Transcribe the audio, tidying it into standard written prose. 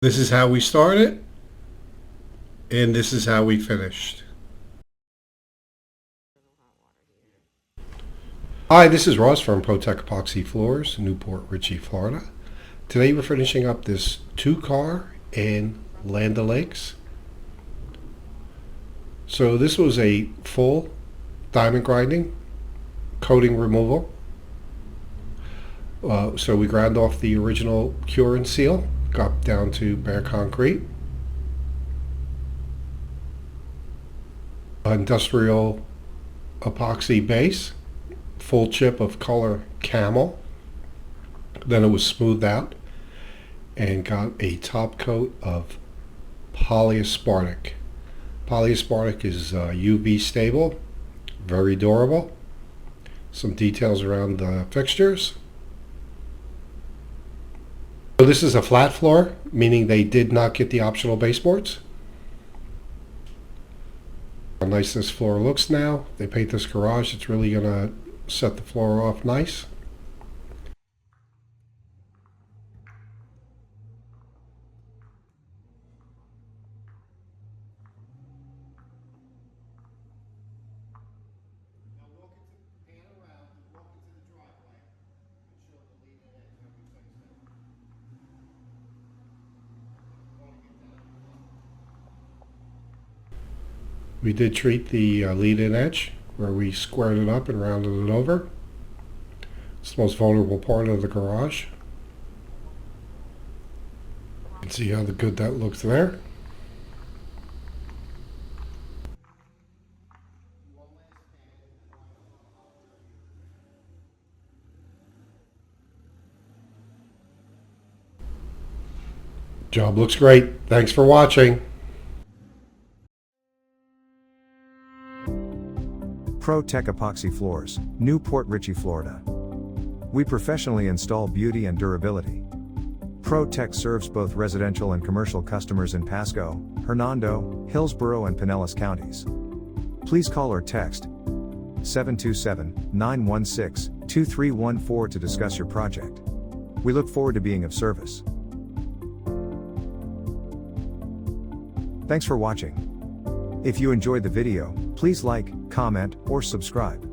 This is how we started, and this is how we finished. Hi, this is Ross from ProTech Epoxy Floors, Newport, Richey, Florida. Today we're finishing up this 2-car in Land O'Lakes. So this was a full diamond grinding, coating removal. So we ground off the original cure and seal, got down to bare concrete. Industrial epoxy base, full chip of color Camel. Then it was smoothed out and got a top coat of polyaspartic. Polyaspartic is UV stable, very durable. Some details around the fixtures. So this is a flat floor, meaning they did not get the optional baseboards. How nice this floor looks now. They paint this garage, it's really going to set the floor off nice. We did treat the lead-in edge where we squared it up and rounded it over. It's the most vulnerable part of the garage. You can see how good that looks there. Job looks great. Thanks for watching. ProTech Epoxy Floors, Newport, Richey, Florida. We professionally install beauty and durability. ProTech serves both residential and commercial customers in Pasco, Hernando, Hillsborough, and Pinellas counties. Please call or text 727-916-2314 to discuss your project. We look forward to being of service. Thanks for watching. If you enjoyed the video, please like, comment, or subscribe.